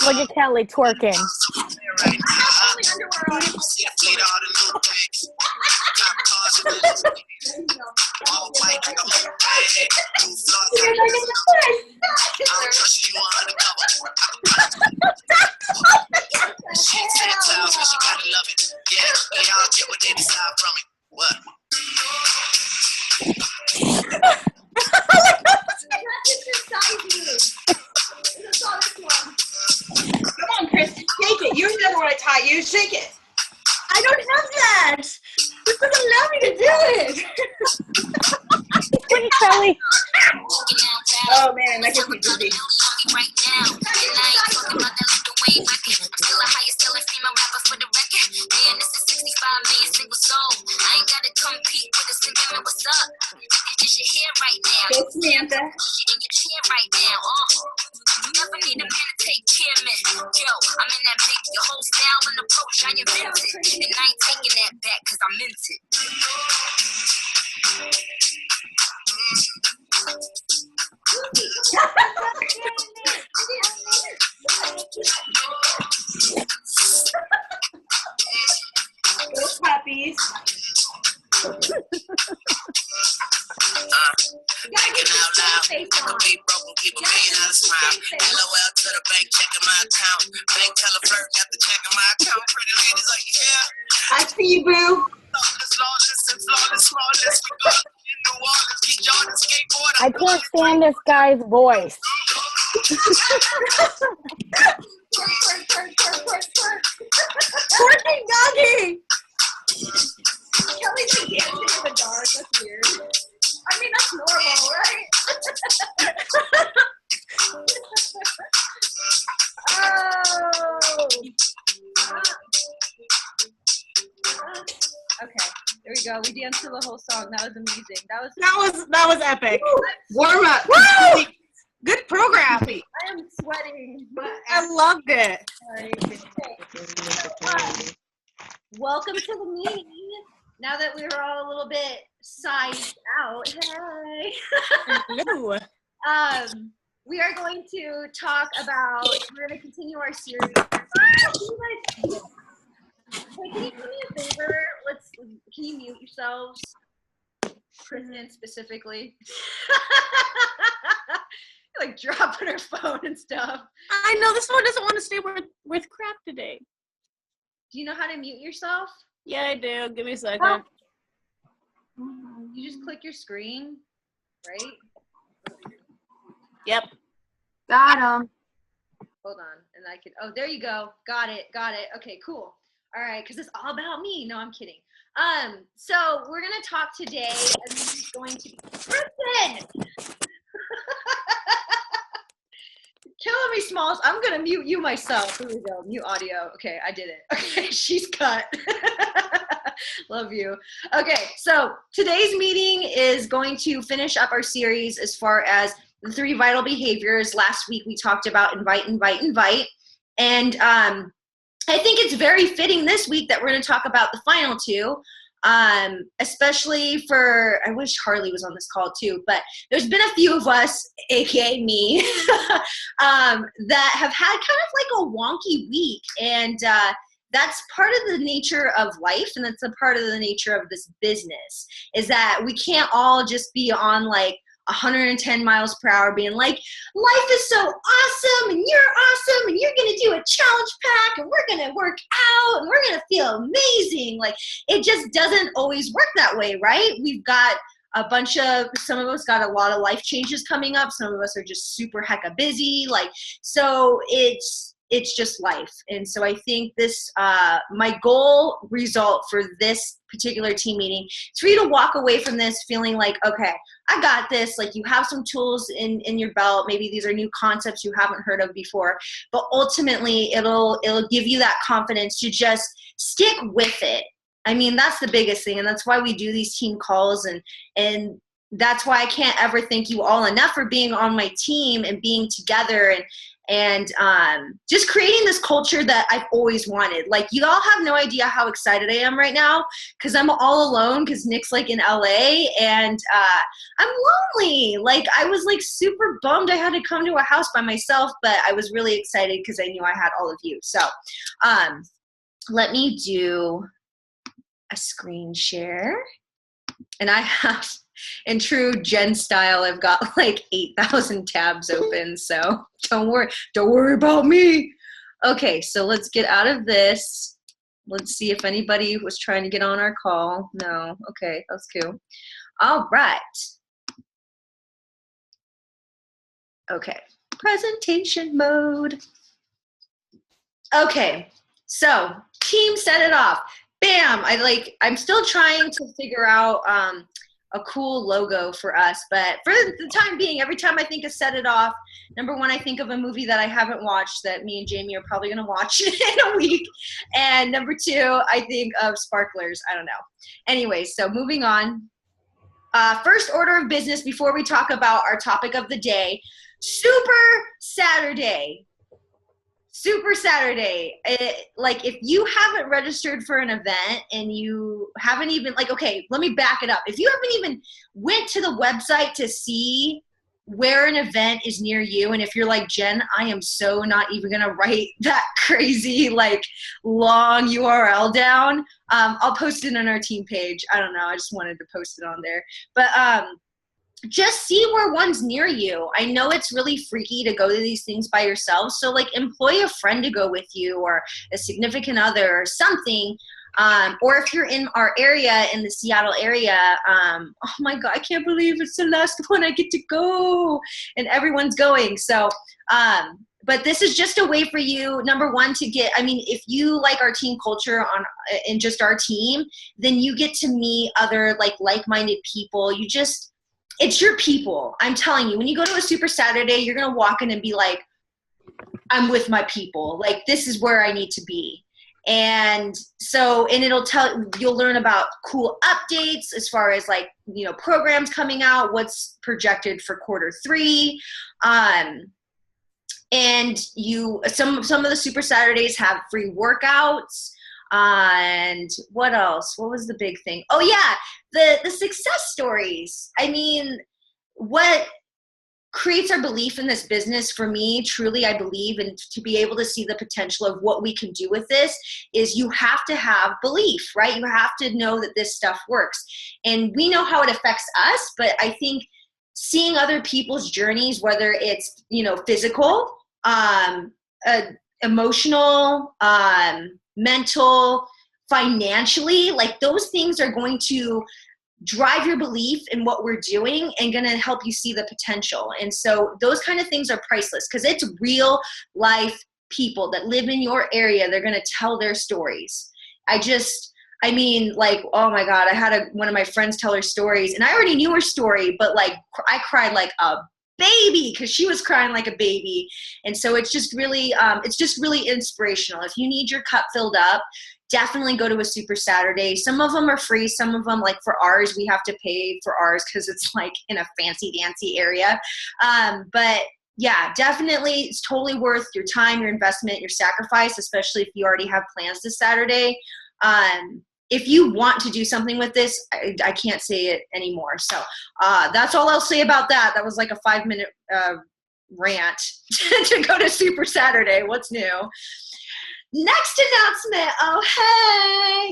Look at Kelly twerking. Come on, Chris, shake it. You never want to tie you. Shake it. I don't have that. This doesn't allow me to do it. Look at Kelly. Oh man, that gets me dizzy. Go Samantha. Never need a man to take care of me. Yo, I'm in that big, your whole style and approach, I invented. And I ain't taking that back, cause I meant it. Those puppies. Thinking out loud, I could be broke and keep a million out of smile. LOL to the bank, checking my account. Bank tell a flirt after checking my account. Pretty ladies like, yeah. I see you, boo. I can't stand this guy's voice. Twerking doggy. Kelly's like dancing in the dark. That's weird. I mean, that's normal, right? Okay, there we go. We danced to the whole song. That was amazing. That was epic. Warm up. Woo! Good program. I am sweating. I loved it. Welcome to the meeting. Now that we were all a little bit sized out, hey. Hello. We are going to talk about, we're going to continue our series. Wait, can you do me a favor? Can you mute yourselves? Kristen specifically. Like dropping her phone and stuff. I know this one doesn't want to stay with crap today. Do you know how to mute yourself? Yeah, I do. Give me a second. You just click your screen, right? Yep. Got him. Hold on, and I can. Oh, there you go. Got it. Okay, cool. All right, because it's all about me. No, I'm kidding. So we're gonna talk today, and this is going to be Kristen. Killing me, Smalls. I'm gonna mute you myself. Here we go. Mute audio. Okay, I did it. Okay, she's cut. Love you. Okay, so today's meeting is going to finish up our series as far as the 3 vital behaviors. Last week we talked about invite. And I think it's very fitting this week that we're going to talk about the final 2. Especially for, I wish Harley was on this call too, but there's been a few of us, aka me, that have had kind of like a wonky week, and that's part of the nature of life, and that's a part of the nature of this business, is that we can't all just be on like 110 miles per hour being like, life is so awesome, and you're awesome, and you're going to do a challenge pack, and we're going to work out, and we're going to feel amazing. Like, it just doesn't always work that way, right? We've got some of us got a lot of life changes coming up. Some of us are just super hecka busy. Like, so it's just life. And so I think this, my goal result for this particular team meeting is for you to walk away from this feeling like, okay, I got this. Like, you have some tools in your belt. Maybe these are new concepts you haven't heard of before, but ultimately it'll give you that confidence to just stick with it. I mean, that's the biggest thing. And that's why we do these team calls. And that's why I can't ever thank you all enough for being on my team and being together and just creating this culture that I've always wanted. Like, you all have no idea how excited I am right now because I'm all alone because Nick's like in LA and I'm lonely. Like, I was like super bummed I had to come to a house by myself, but I was really excited because I knew I had all of you. So let me do a screen share. And I have, in true Jen style, I've got like 8,000 tabs open, so don't worry about me. Okay, so let's get out of this. Let's see if anybody was trying to get on our call. No, okay, that's cool. All right. Okay, presentation mode. Okay, so team set it off. Bam! I'm still trying to figure out a cool logo for us, but for the time being, every time I think of set it off, number one, I think of a movie that I haven't watched that me and Jamie are probably gonna watch in a week, and number two, I think of sparklers. I don't know. Anyway, so moving on. First order of business before we talk about our topic of the day, Super Saturday. Super Saturday. Like, if you haven't registered for an event and you haven't even, like, okay, let me back it up. If you haven't even went to the website to see where an event is near you, and if you're like, Jen, I am so not even going to write that crazy, like, long URL down, I'll post it on our team page. I don't know. I just wanted to post it on there. But just see where one's near you. I know it's really freaky to go to these things by yourself, so like employ a friend to go with you or a significant other or something. Or if you're in our area, in the Seattle area, oh my God, I can't believe it's the last one I get to go and everyone's going. So, but this is just a way for you, number one, to get, I mean, if you like our team culture in just our team, then you get to meet other like-minded people. It's your people. I'm telling you, when you go to a Super Saturday, you're going to walk in and be like, I'm with my people. Like, this is where I need to be. And so, and you'll learn about cool updates as far as like, you know, programs coming out, what's projected for Q3. And some of the Super Saturdays have free workouts. And what else? What was the big thing? Oh yeah, the success stories. I mean, what creates our belief in this business for me, truly, I believe, and to be able to see the potential of what we can do with this is you have to have belief, right? You have to know that this stuff works. And we know how it affects us, but I think seeing other people's journeys, whether it's, you know, physical, emotional, mental, financially, like those things are going to drive your belief in what we're doing and going to help you see the potential. And so those kind of things are priceless because it's real life people that live in your area. They're going to tell their stories. I mean, like, oh my God, I had one of my friends tell her stories and I already knew her story, but like I cried like a baby because she was crying like a baby. And so it's just really inspirational. If you need your cup filled up, definitely go to a Super Saturday. Some of them are free. Some of them, like for ours, we have to pay for ours because it's like in a fancy dancy area. But yeah, definitely it's totally worth your time, your investment, your sacrifice, especially if you already have plans this Saturday. If you want to do something with this, I can't say it anymore. So that's all I'll say about that. That was like a 5-minute rant to go to Super Saturday. What's new? Next announcement. Oh,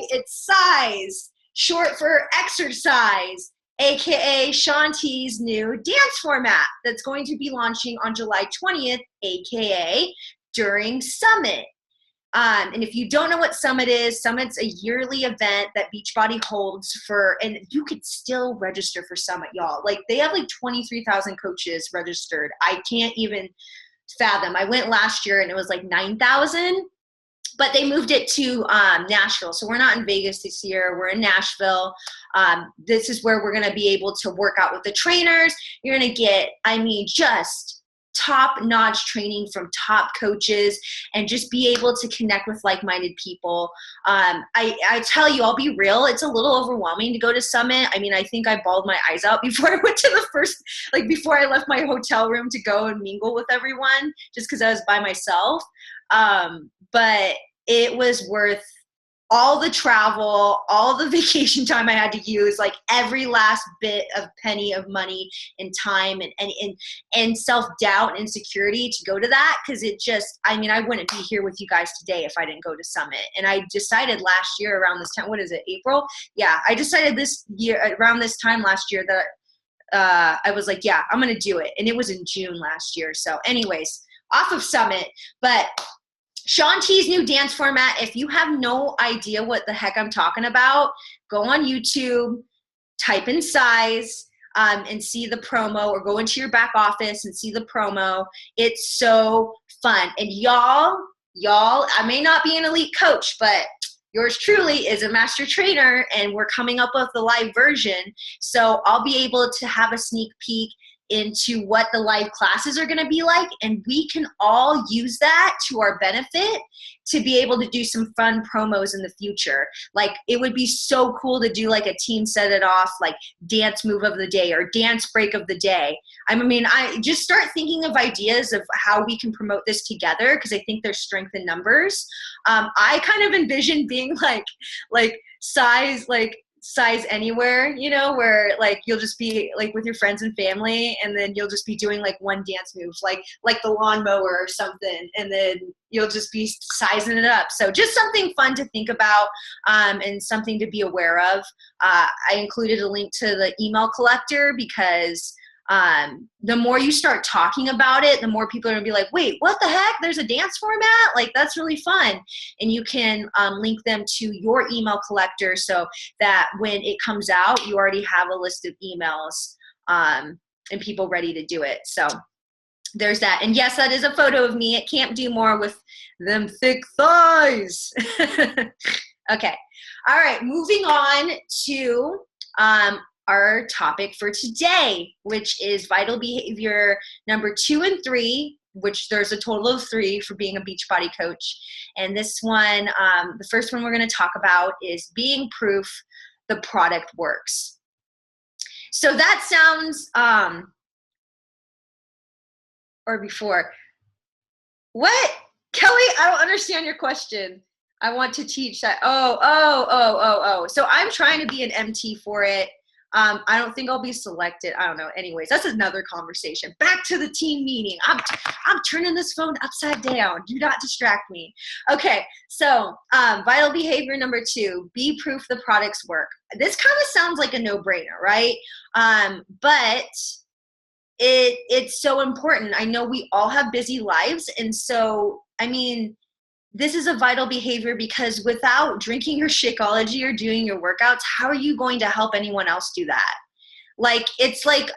hey, it's size, short for exercise, aka Shanti's new dance format that's going to be launching on July 20th, aka during Summit. And if you don't know what Summit is, Summit's a yearly event that Beachbody holds and you could still register for Summit, y'all. Like, they have like 23,000 coaches registered. I can't even fathom. I went last year and it was like 9,000. But they moved it to Nashville. So we're not in Vegas this year. We're in Nashville. This is where we're going to be able to work out with the trainers. You're going to get, I mean, just top-notch training from top coaches and just be able to connect with like-minded people. I tell you, I'll be real, it's a little overwhelming to go to Summit. I mean, I think I bawled my eyes out before I went to the first, like before I left my hotel room to go and mingle with everyone, just because I was by myself. But it was worth all the travel, all the vacation time I had to use, like every last bit of penny of money and time and self-doubt and insecurity to go to that. Cause it just, I mean, I wouldn't be here with you guys today if I didn't go to Summit. And I decided last year around this time, what is it, April? Yeah, I decided this year, around this time last year that I was like, yeah, I'm going to do it. And it was in June last year. So anyways, off of Summit, but Shaun T's new dance format, if you have no idea what the heck I'm talking about, go on YouTube, type in size, and see the promo, or go into your back office and see the promo. It's so fun. And y'all, I may not be an elite coach, but yours truly is a master trainer, and we're coming up with the live version. So I'll be able to have a sneak peek into what the live classes are going to be like, and we can all use that to our benefit to be able to do some fun promos in the future. Like, it would be so cool to do like a team set it off, like dance move of the day or dance break of the day. I mean, I just start thinking of ideas of how we can promote this together, because I think there's strength in numbers. I kind of envision being like size anywhere, you know, where like you'll just be like with your friends and family, and then you'll just be doing like one dance move, like the lawnmower or something, and then you'll just be sizing it up. So just something fun to think about, and something to be aware of. I included a link to the email collector, because the more you start talking about it, the more people are gonna be like, wait, what the heck? There's a dance format? Like, that's really fun. And you can link them to your email collector, so that when it comes out, you already have a list of emails and people ready to do it. So there's that. And yes, that is a photo of me. It can't do more with them thick thighs. Okay. All right. Moving on to our topic for today, which is vital behavior number 2 and 3, which there's a total of 3 for being a Beachbody coach. And this one, the first one we're going to talk about is being proof the product works. So that sounds, or before, what? Kelly, I don't understand your question. I want to teach that. Oh. So I'm trying to be an MT for it. I don't think I'll be selected. I don't know. Anyways, that's another conversation. Back to the team meeting. I'm turning this phone upside down. Do not distract me. Okay, so vital behavior number 2, be proof the products work. This kind of sounds like a no-brainer, right? But it's so important. I know we all have busy lives, and so, I mean, this is a vital behavior, because without drinking your Shakeology or doing your workouts, how are you going to help anyone else do that? Like, it's like,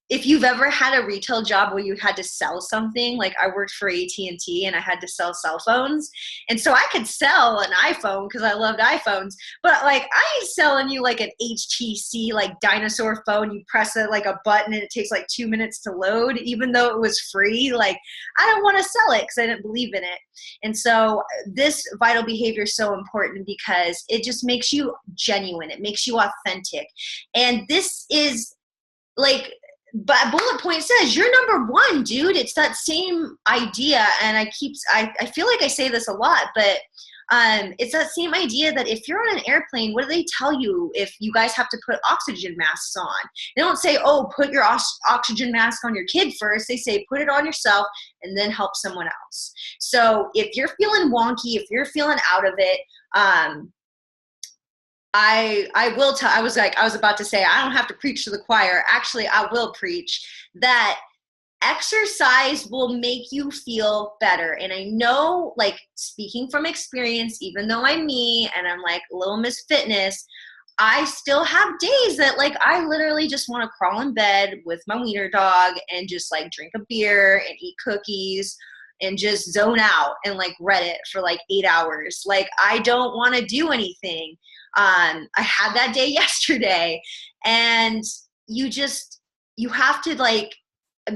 if you've ever had a retail job where you had to sell something, like I worked for AT&T and I had to sell cell phones. And so I could sell an iPhone because I loved iPhones, but like I ain't selling you like an HTC, like dinosaur phone. You press it like a button and it takes like 2 minutes to load, even though it was free. Like, I don't want to sell it because I didn't believe in it. And so this vital behavior is so important, because it just makes you genuine. It makes you authentic. And this is like, but bullet point says you're number 1, dude. It's that same idea. And I feel like I say this a lot, but it's that same idea that if you're on an airplane, what do they tell you if you guys have to put oxygen masks on? They don't say, oh, put your oxygen mask on your kid first. They say, put it on yourself and then help someone else. So if you're feeling wonky, if you're feeling out of it, I will tell, I was about to say, I don't have to preach to the choir. Actually, I will preach that exercise will make you feel better. And I know, like, speaking from experience, even though I'm me and I'm like Little Miss Fitness, I still have days that like I literally just want to crawl in bed with my wiener dog and just like drink a beer and eat cookies and just zone out and like Reddit for like 8 hours. Like, I don't want to do anything. I had that day yesterday, and you have to like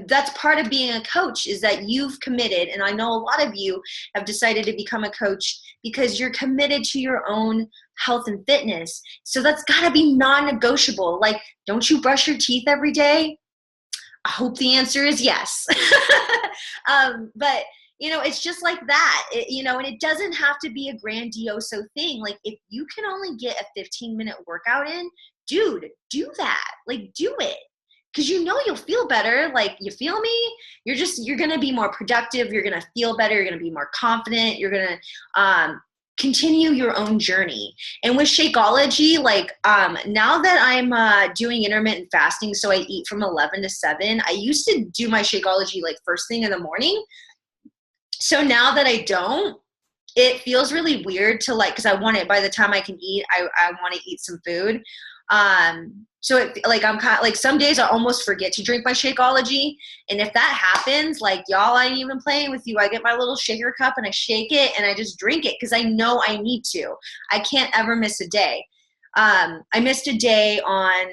that's part of being a coach, is that you've committed. And I know a lot of you have decided to become a coach because you're committed to your own health and fitness. So that's got to be non-negotiable. Like, don't you brush your teeth every day? I hope the answer is yes. But it's just like that, and it doesn't have to be a grandiose thing. Like, if you can only get a 15-minute workout in, dude, do that. Like, do it. Because you'll feel better. Like, you feel me? You're going to be more productive. You're going to feel better. You're going to be more confident. You're going to continue your own journey. And with Shakeology, like, now that I'm doing intermittent fasting, so I eat from 11 to 7, I used to do my Shakeology like first thing in the morning. So now that I don't, it feels really weird to like, because I want it by the time I can eat, I want to eat some food. So I'm kind of like, some days I almost forget to drink my Shakeology. And if that happens, like, y'all, I ain't even playing with you. I get my little shaker cup and I shake it and I just drink it because I know I need to. I can't ever miss a day. I missed a day on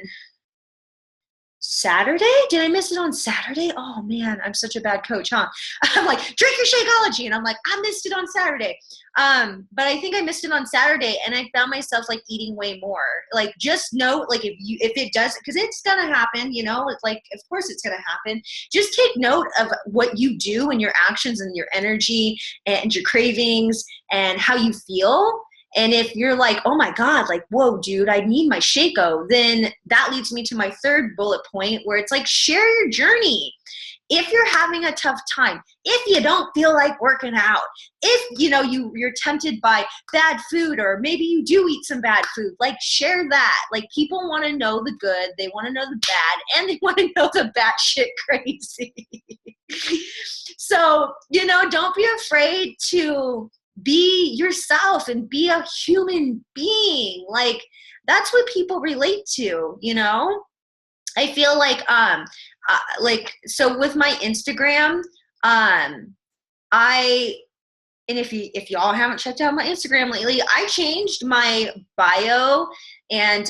Saturday? Did I miss it on Saturday? Oh man, I'm such a bad coach, huh? I'm like, drink your Shakeology. And I'm like, I missed it on Saturday. But I think I missed it on Saturday and I found myself like eating way more. Like, just note, like, if it does, because it's going to happen, it's like, of course it's going to happen. Just take note of what you do and your actions and your energy and your cravings and how you feel. And if you're like, oh my God, like, whoa, dude, I need my Shako, then that leads me to my third bullet point, where it's like, share your journey. If you're having a tough time, if you don't feel like working out, if you're tempted by bad food, or maybe you do eat some bad food, like, share that. Like, people want to know the good, they want to know the bad, and they want to know the batshit crazy. So, don't be afraid to be yourself and be a human being. Like, that's what people relate to, I feel like, so with my Instagram, and if y'all haven't checked out my Instagram lately, I changed my bio, and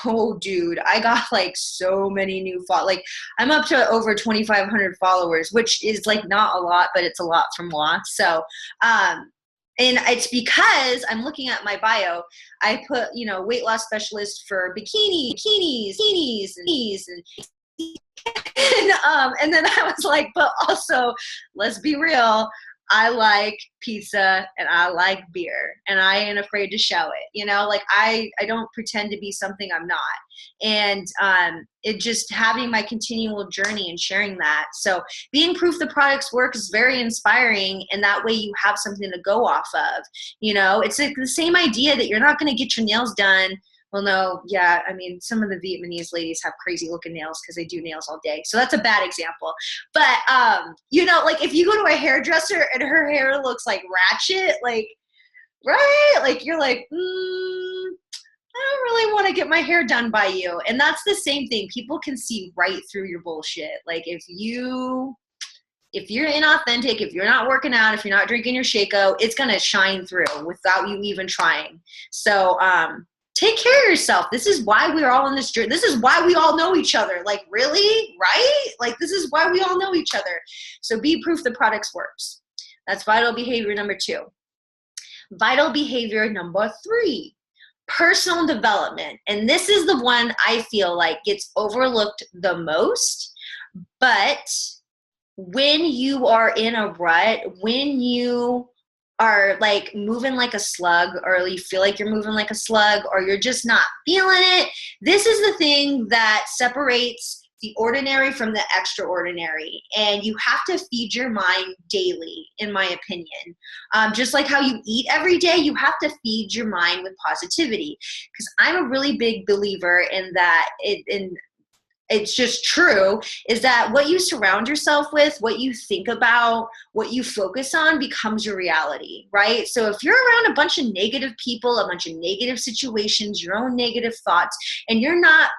oh dude, I got like so many new like, I'm up to over 2,500 followers, which is like not a lot, but it's a lot from lots. So and it's because I'm looking at my bio, I put, weight loss specialist for bikinis, and then I was like, but also, let's be real, I like pizza and I like beer, and I ain't afraid to show it. Like, I don't pretend to be something I'm not. And it just having my continual journey and sharing that. So being proof the products work is very inspiring, and that way you have something to go off of. It's like the same idea that you're not going to get your nails done. Well, no, yeah, I mean, some of the Vietnamese ladies have crazy looking nails because they do nails all day. So that's a bad example. But, like, if you go to a hairdresser and her hair looks like ratchet, like, right? Like, you're like, I don't really want to get my hair done by you. And that's the same thing. People can see right through your bullshit. Like, if you're inauthentic, if you're not working out, if you're not drinking your Shako, it's going to shine through without you even trying. So, take care of yourself. This is why we're all in this journey. This is why we all know each other. Like, really? Right? Like, this is why we all know each other. So be proof the products works. That's vital behavior number 2. Vital behavior number 3, personal development. And this is the one I feel like gets overlooked the most. But when you are in a rut, when you are like moving like a slug, or you feel like you're moving like a slug, or you're just not feeling it, this is the thing that separates the ordinary from the extraordinary. And you have to feed your mind daily, in my opinion. Just like how you eat every day, you have to feed your mind with positivity. Because I'm a really big believer in that, it's just true, is that what you surround yourself with, what you think about, what you focus on becomes your reality, right? So if you're around a bunch of negative people, a bunch of negative situations, your own negative thoughts, and you're not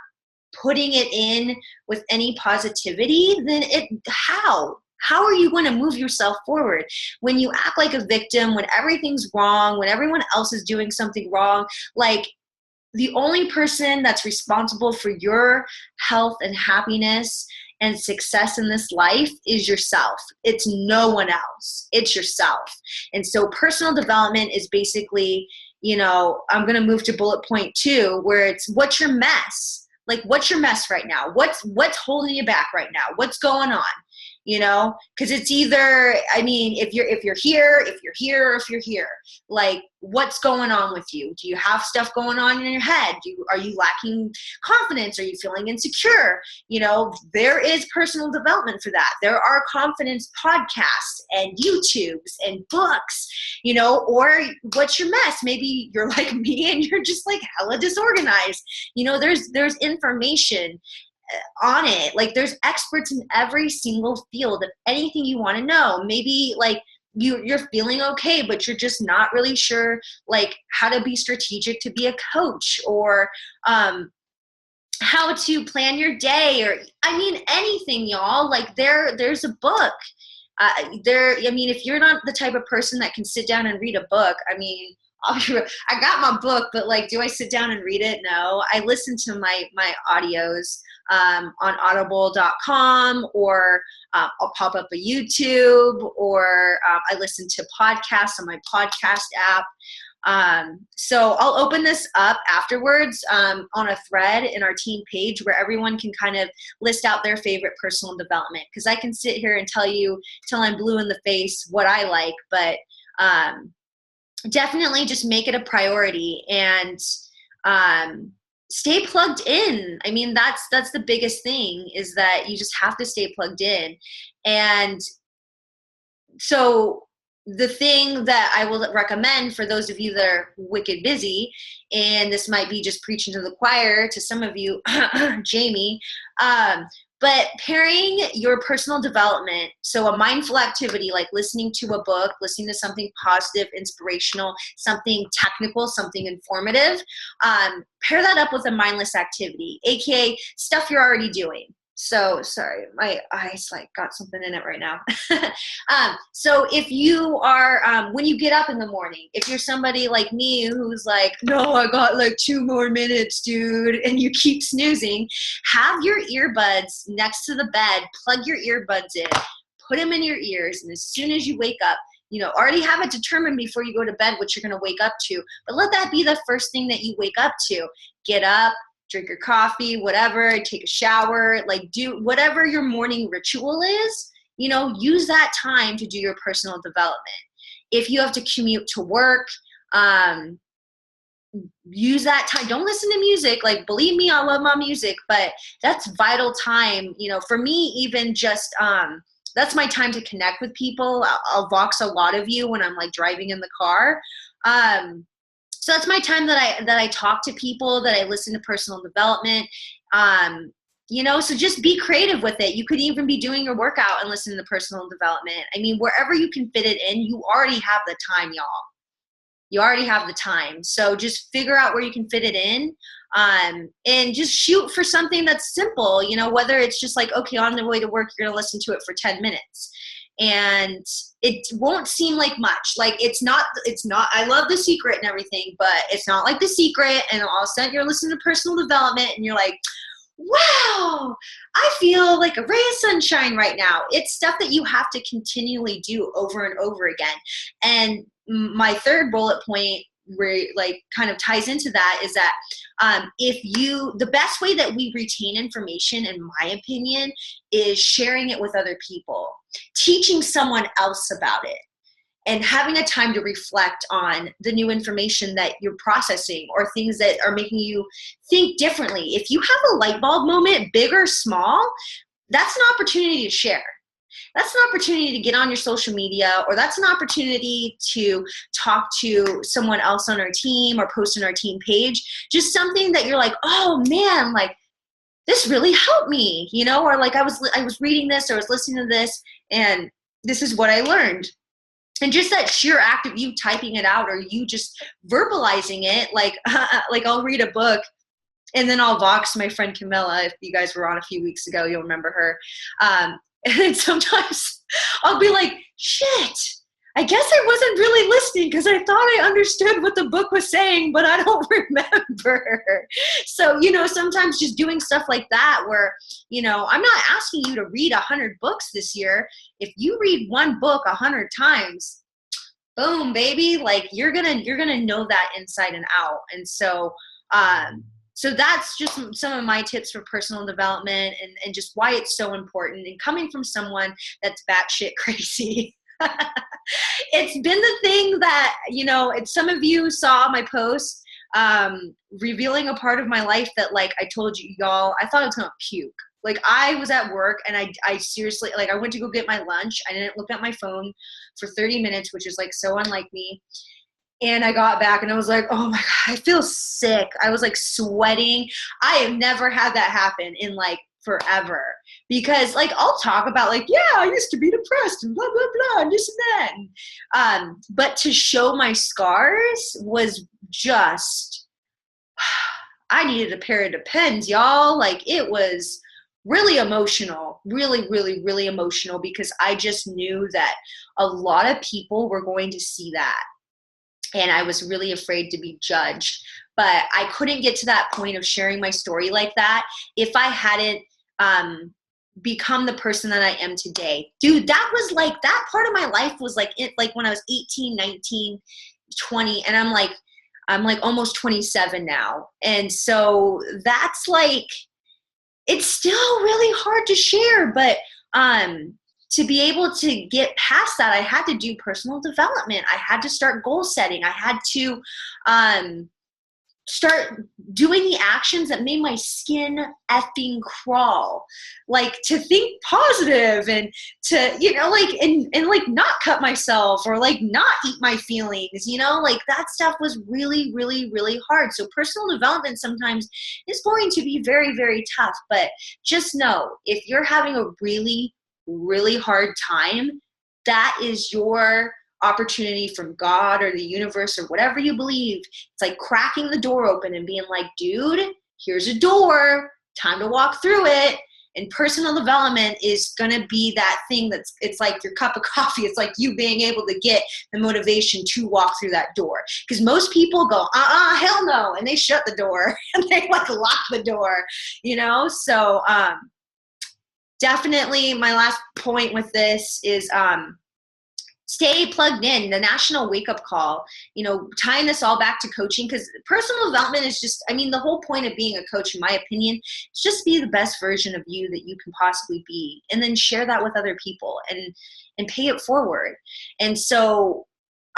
putting it in with any positivity, then how are you going to move yourself forward? When you act like a victim, when everything's wrong, when everyone else is doing something wrong, like, the only person that's responsible for your health and happiness and success in this life is yourself. It's no one else. It's yourself. And so personal development is basically, you know, I'm going to move to bullet point 2, where it's what's your mess? Like, what's your mess right now? What's holding you back right now? What's going on? You know, because it's either, I mean, if you're here, or if you're here, like, what's going on with you? Do you have stuff going on in your head? Are you lacking confidence? Are you feeling insecure? You know, there is personal development for that. There are confidence podcasts and YouTubes and books, you know, or what's your mess? Maybe you're like me and you're just like hella disorganized. You know, there's information on it. Like, there's experts in every single field of anything you want to know. Maybe like you're feeling okay, but you're just not really sure like how to be strategic to be a coach, or how to plan your day, or I mean anything, y'all. Like there's a book I mean, if you're not the type of person that can sit down and read a book, I mean, I got my book, but like, do I sit down and read it? No. I listen to my audios on audible.com, or I'll pop up a YouTube, or I listen to podcasts on my podcast app. So I'll open this up afterwards on a thread in our team page where everyone can kind of list out their favorite personal development, because I can sit here and tell you till I'm blue in the face what I like, but definitely just make it a priority and stay plugged in. I mean, that's the biggest thing, is that you just have to stay plugged in. And so the thing that I will recommend for those of you that are wicked busy, and this might be just preaching to the choir to some of you, Jamie, but pairing your personal development, so a mindful activity like listening to a book, listening to something positive, inspirational, something technical, something informative, pair that up with a mindless activity, aka stuff you're already doing. So sorry, my eyes like got something in it right now. So if you are, when you get up in the morning, if you're somebody like me who's like, no, I got like 2 more minutes, dude, and you keep snoozing, have your earbuds next to the bed, plug your earbuds in, put them in your ears, and as soon as you wake up, you know, already have it determined before you go to bed what you're going to wake up to, but let that be the first thing that you wake up to. Get up, drink your coffee, whatever, take a shower, like do whatever your morning ritual is, you know, use that time to do your personal development. If you have to commute to work, use that time. Don't listen to music. Like, believe me, I love my music, but that's vital time. You know, for me, even just, that's my time to connect with people. I'll vox a lot of you when I'm like driving in the car. So that's my time that I talk to people, that I listen to personal development. You know, so just be creative with it. You could even be doing your workout and listening to personal development. I mean, wherever you can fit it in, you already have the time, y'all. You already have the time. So just figure out where you can fit it in, and just shoot for something that's simple, you know, whether it's just like, okay, on the way to work, you're going to listen to it for 10 minutes. And it won't seem like much. Like it's not, I love The Secret and everything, but it's not like The Secret. And all of a sudden you're listening to personal development and you're like, wow, I feel like a ray of sunshine right now. It's stuff that you have to continually do over and over again. And my third bullet point, where like kind of ties into that, is that the best way that we retain information, in my opinion, is sharing it with other people, teaching someone else about it, and having a time to reflect on the new information that you're processing, or things that are making you think differently. If you have a light bulb moment, big or small, that's an opportunity to share. That's an opportunity to get on your social media, or that's an opportunity to talk to someone else on our team, or post on our team page. Just something that you're like, oh man, like this really helped me, you know, or like I was reading this, or I was listening to this, and this is what I learned. And just that sheer act of you typing it out, or you just verbalizing it, like I'll read a book and then I'll vox my friend Camilla. If you guys were on a few weeks ago, you'll remember her. And sometimes I'll be like, shit, I guess I wasn't really listening because I thought I understood what the book was saying, but I don't remember. So, sometimes just doing stuff like that where, I'm not asking you to read 100 books this year. If you read one book 100 times, boom, baby, like you're gonna know that inside and out. And so, so that's just some of my tips for personal development and just why it's so important. And coming from someone that's batshit crazy. It's been the thing that, some of you saw my post revealing a part of my life that, like, I told you, y'all, I thought I was going to puke. Like, I was at work and I seriously, like, I went to go get my lunch. I didn't look at my phone for 30 minutes, which is, like, so unlike me. And I got back and I was like, oh my God, I feel sick. I was like sweating. I have never had that happen in like forever. Because like I'll talk about like, yeah, I used to be depressed and blah, blah, blah, and this and that. But to show my scars was just, I needed a pair of Depends, y'all. Like it was really emotional, really, really, really emotional because I just knew that a lot of people were going to see that. And I was really afraid to be judged. But I couldn't get to that point of sharing my story like that if I hadn't become the person that I am today. Dude, that was like, that part of my life was like, like when I was 18, 19, 20, and I'm like almost 27 now. And so that's like, it's still really hard to share, but to be able to get past that, I had to do personal development. I had to start goal setting. I had to start doing the actions that made my skin effing crawl. Like to think positive and to, like, and like not cut myself or like not eat my feelings, like that stuff was really, really, really hard. So personal development sometimes is going to be very, very tough, but just know if you're having a really, really hard time, that is your opportunity from God or the universe or whatever you believe. It's like cracking the door open and being like, dude, here's a door, time to walk through it. And personal development is going to be that thing it's like your cup of coffee. It's like you being able to get the motivation to walk through that door. Because most people go, hell no. And they shut the door and they like lock the door, So definitely my last point with this is stay plugged in. The national wake-up call, tying this all back to coaching, because personal development is just, the whole point of being a coach, in my opinion, is just be the best version of you that you can possibly be, and then share that with other people and pay it forward. And so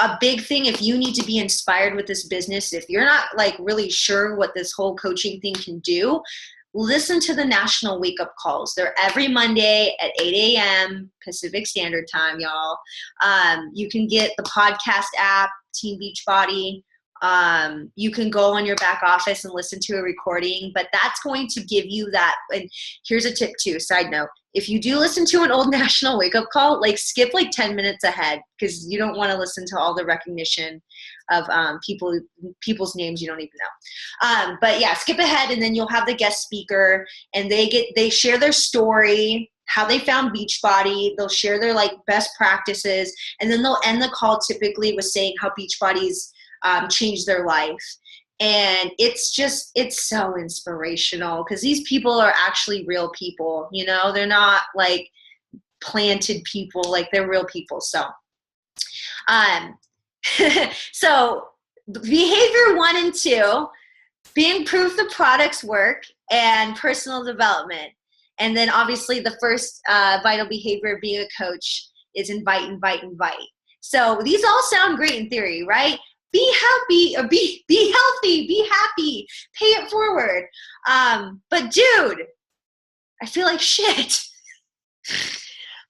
a big thing, if you need to be inspired with this business, if you're not like really sure what this whole coaching thing can do, listen to the national wake-up calls. They're every Monday at 8 a.m. Pacific Standard Time, y'all. You can get the podcast app, Team Beachbody. You can go on your back office and listen to a recording, but that's going to give you that. And here's a tip too, side note. If you do listen to an old national wake-up call, like skip like 10 minutes ahead because you don't want to listen to all the recognition of people's names you don't even know. But yeah, skip ahead and then you'll have the guest speaker and they share their story, how they found Beachbody. They'll share their like best practices, and then they'll end the call typically with saying how Beachbody's changed their life. And it's so inspirational because these people are actually real people, they're not like planted people, like they're real people. So, so behavior 1 and 2, being proof the products work, and personal development. And then obviously the first vital behavior of being a coach is invite, invite, invite. So these all sound great in theory, right? Be happy, or be healthy, be happy, pay it forward. But dude, I feel like shit.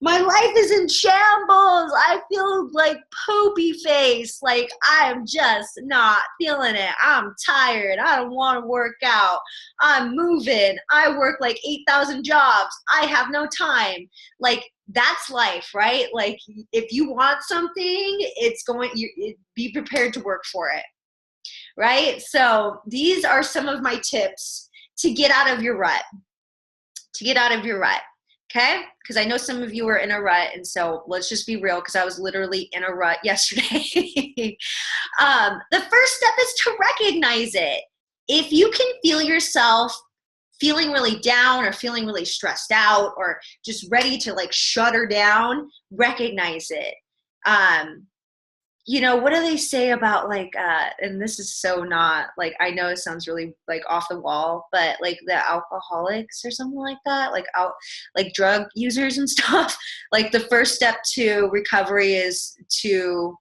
My life is in shambles. I feel like poopy face. Like I'm just not feeling it. I'm tired. I don't want to work out. I'm moving. I work like 8,000 jobs. I have no time. Like that's life, right? Like if you want something, be prepared to work for it, right? So these are some of my tips to get out of your rut. Okay? Because I know some of you are in a rut, and so let's just be real, because I was literally in a rut yesterday. The first step is to recognize it. If you can feel yourself feeling really down or feeling really stressed out or just ready to like shut her down, recognize it. You know, what do they say about like, and this is so not like, I know it sounds really like off the wall, but like the alcoholics or something like that, like drug users and stuff. Like the first step to recovery is to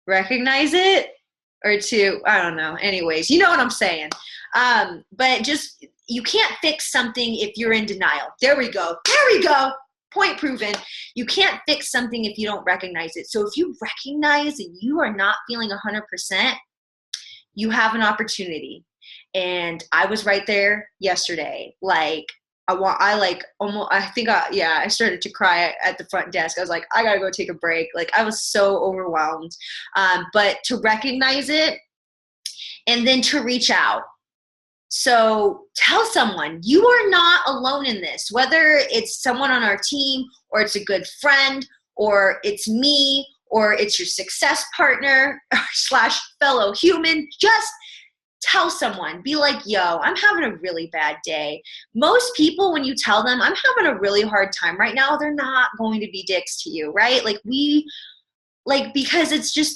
recognize it, or to, I don't know. Anyways, you know what I'm saying. But just, you can't fix something if you're in denial. There we go. Point proven. You can't fix something if you don't recognize it. So if you recognize that you are not feeling 100%, you have an opportunity. And I was right there yesterday. Like, I started to cry at the front desk. I was like, I gotta go take a break. Like, I was so overwhelmed. But to recognize it and then to reach out. So tell someone you are not alone in this, whether it's someone on our team or it's a good friend or it's me or it's your success partner / fellow human. Just tell someone, be like, yo, I'm having a really bad day. Most people, when you tell them I'm having a really hard time right now, they're not going to be dicks to you, right? Because it's just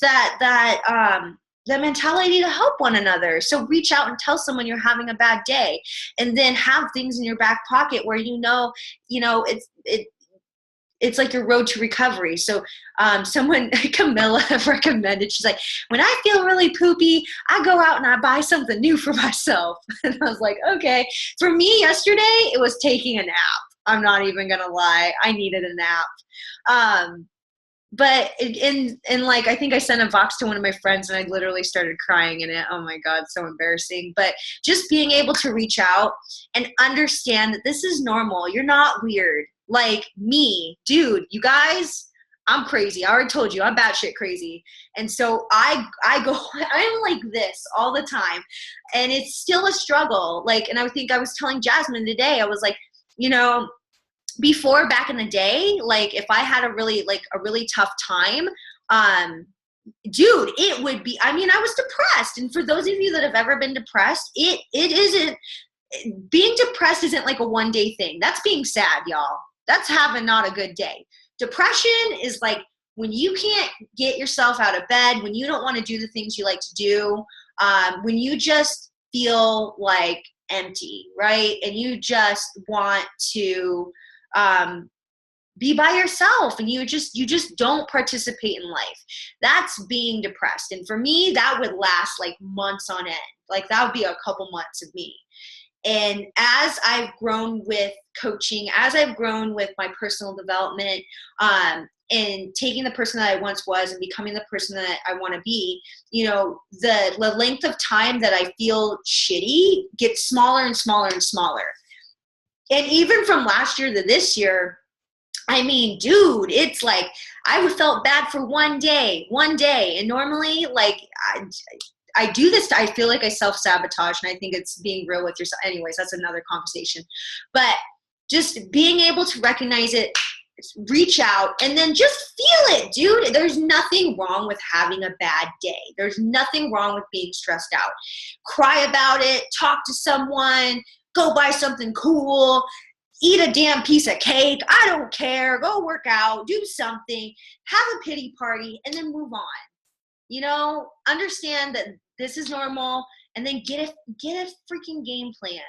the mentality to help one another. So reach out and tell someone you're having a bad day, and then have things in your back pocket where it's like your road to recovery. So someone, Camilla, recommended, she's like, when I feel really poopy, I go out and I buy something new for myself. And I was like, okay. For me yesterday, it was taking a nap. I'm not even going to lie. I needed a nap. But I think I sent a Vox to one of my friends and I literally started crying in it. Oh my God, so embarrassing. But just being able to reach out and understand that this is normal. You're not weird. Like me, dude, you guys, I'm crazy. I already told you, I'm batshit crazy. And so I'm like this all the time. And it's still a struggle. And I think I was telling Jasmine today, I was like, before, back in the day, like if I had a really tough time, dude, it would be, I was depressed. And for those of you that have ever been depressed, being depressed isn't like a one-day thing. That's being sad, y'all. That's having not a good day. Depression is like when you can't get yourself out of bed, when you don't want to do the things you like to do, when you just feel like empty, right? And you just want to be by yourself, and you just don't participate in life. That's being depressed. And for me, that would last like months on end. Like that would be a couple months of me. And as I've grown with coaching, as I've grown with my personal development, and taking the person that I once was and becoming the person that I want to be, the length of time that I feel shitty gets smaller and smaller and smaller. And even from last year to this year, dude, it's like I felt bad for one day. And normally, like, I do this, I feel like I self-sabotage, and I think it's being real with yourself. Anyways, that's another conversation. But just being able to recognize it, reach out, and then just feel it, dude. There's nothing wrong with having a bad day. There's nothing wrong with being stressed out. Cry about it, talk to someone, go buy something cool, eat a damn piece of cake. I don't care. Go work out, do something, have a pity party, and then move on. Understand that this is normal, and then get a freaking game plan.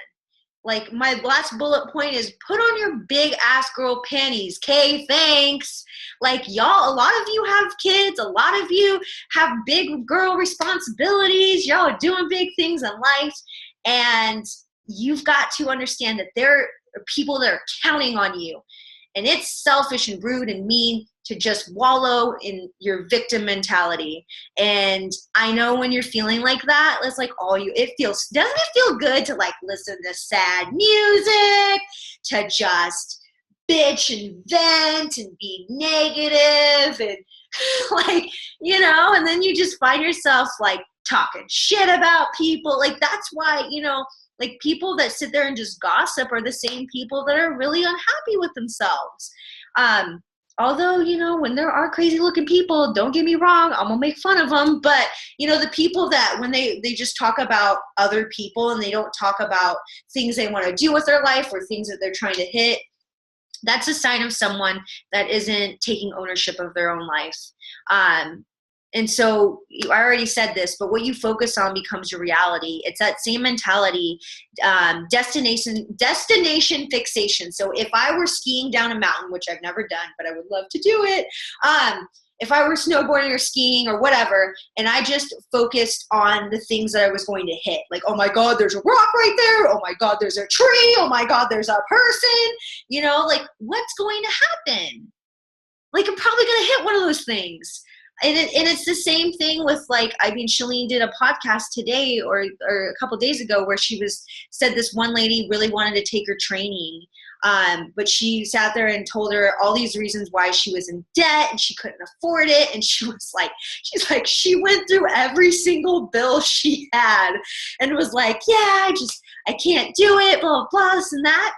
Like my last bullet point is put on your big ass girl panties. Okay, thanks. Like y'all, a lot of you have kids. A lot of you have big girl responsibilities. Y'all are doing big things in life. And you've got to understand that there are people that are counting on you. And it's selfish and rude and mean to just wallow in your victim mentality. And I know when you're feeling like that, it's like doesn't it feel good to like listen to sad music, to just bitch and vent and be negative and and then you just find yourself like talking shit about people. Like that's why, Like people that sit there and just gossip are the same people that are really unhappy with themselves. Although, you know, when there are crazy looking people, don't get me wrong, I'm gonna make fun of them. But, you know, the people that when they just talk about other people and they don't talk about things they want to do with their life or things that they're trying to hit, that's a sign of someone that isn't taking ownership of their own life. And so I already said this, but what you focus on becomes your reality. It's that same mentality, destination fixation. So if I were skiing down a mountain, which I've never done, but I would love to do it. If I were snowboarding or skiing or whatever, and I just focused on the things that I was going to hit, like, oh my God, there's a rock right there. Oh my God, there's a tree. Oh my God, there's a person, you know, like what's going to happen? Like I'm probably going to hit one of those things. And it's the same thing with like, I mean, Shalene did a podcast today or a couple of days ago where she said this one lady really wanted to take her training. But she sat there and told her all these reasons why she was in debt and she couldn't afford it. And she's like, she went through every single bill she had and was like, yeah, I can't do it, blah, blah, blah, this and that.